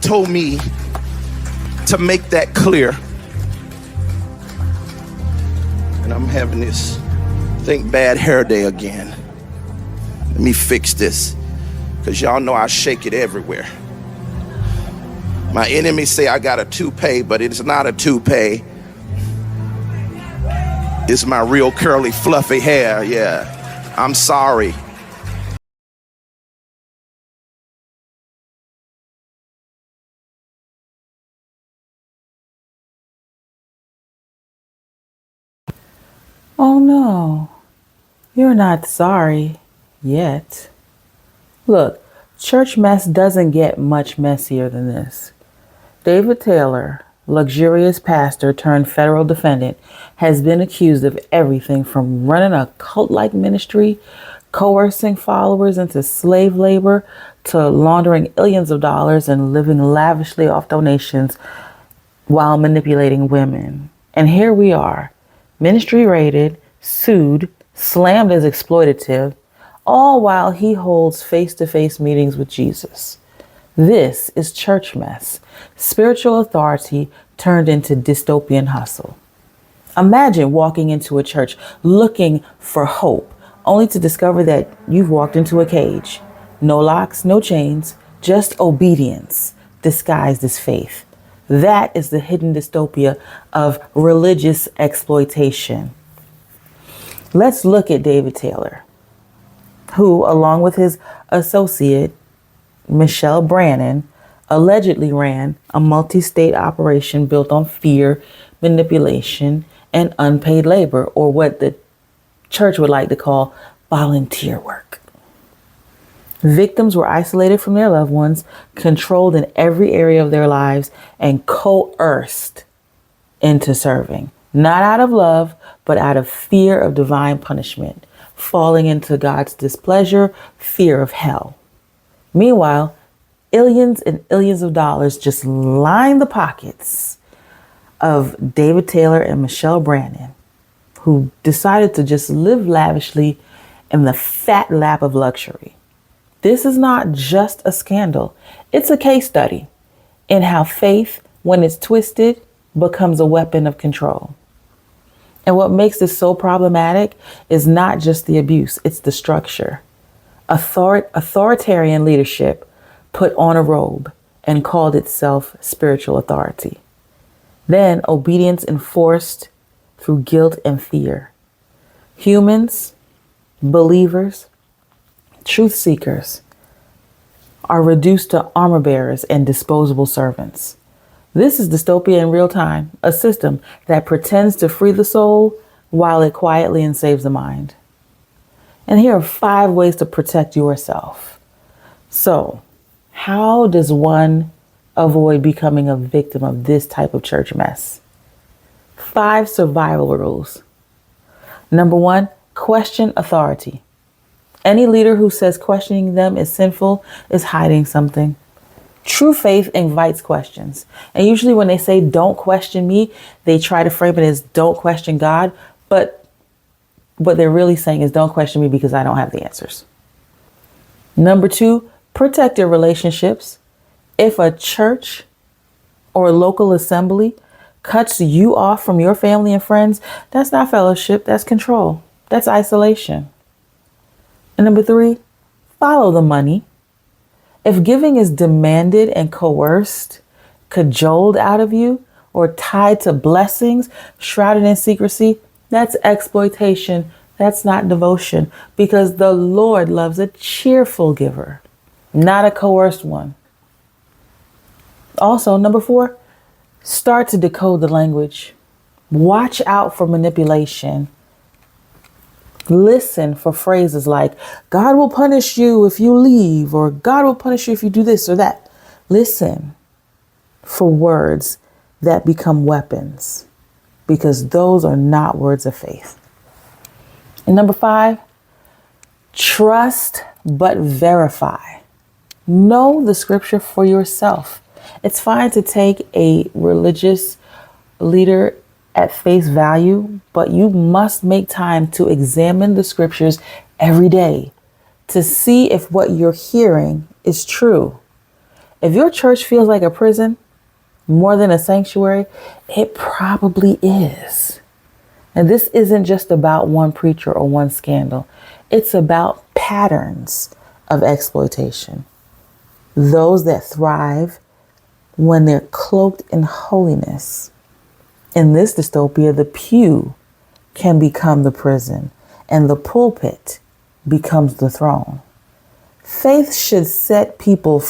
told me to make that clear. And I'm having this think bad hair day again. Let me fix this, because y'all know I shake it everywhere. My enemies say I got a toupee, but it's not a toupee. It's my real curly, fluffy hair, yeah. I'm sorry. Oh no, you're not sorry yet. Look, church mess doesn't get much messier than this. David Taylor, luxurious pastor turned federal defendant, has been accused of everything from running a cult-like ministry, coercing followers into slave labor, to laundering billions of dollars and living lavishly off donations while manipulating women. And here we are, ministry raided, sued, slammed as exploitative, all while he holds face-to-face meetings with Jesus. This is church mess, spiritual authority turned into dystopian hustle. Imagine walking into a church looking for hope, only to discover that you've walked into a cage. No locks, no chains, just obedience disguised as faith. That is the hidden dystopia of religious exploitation. Let's look at David Taylor, who, along with his associate, Michelle Brannon, allegedly ran a multi-state operation built on fear, manipulation, and unpaid labor, or what the church would like to call volunteer work. Victims were isolated from their loved ones, controlled in every area of their lives, and coerced into serving, not out of love, but out of fear of divine punishment, falling into God's displeasure, fear of hell. Meanwhile, billions and billions of dollars just line the pockets of David Taylor and Michelle Brannon, who decided to just live lavishly in the fat lap of luxury. This is not just a scandal. It's a case study in how faith, when it's twisted, becomes a weapon of control. And what makes this so problematic is not just the abuse, it's the structure. Authoritarian leadership put on a robe and called itself spiritual authority. Then obedience enforced through guilt and fear. Humans, believers, truth seekers are reduced to armor bearers and disposable servants. This is dystopia in real time, a system that pretends to free the soul while it quietly enslaves the mind. And here are 5 ways to protect yourself. So, how does one avoid becoming a victim of this type of church mess? 5 survival rules. Number 1, question authority. Any leader who says questioning them is sinful is hiding something. True faith invites questions. And usually when they say, don't question me, they try to frame it as don't question God. But what they're really saying is don't question me because I don't have the answers. Number 2, protect your relationships. If a church or a local assembly cuts you off from your family and friends, that's not fellowship, that's control, that's isolation. And number 3, follow the money. If giving is demanded and coerced, cajoled out of you, or tied to blessings, shrouded in secrecy, that's exploitation. That's not devotion, because the Lord loves a cheerful giver, not a coerced one. Also, number 4, start to decode the language. Watch out for manipulation. Listen for phrases like, God will punish you if you leave, or God will punish you if you do this or that. Listen for words that become weapons, because those are not words of faith. And number 5, trust but verify. Know the scripture for yourself. It's fine to take a religious leader at face value, but you must make time to examine the scriptures every day to see if what you're hearing is true. If your church feels like a prison more than a sanctuary, it probably is. And this isn't just about one preacher or one scandal. It's about patterns of exploitation. Those that thrive when they're cloaked in holiness. In this dystopia, the pew can become the prison and the pulpit becomes the throne. Faith should set people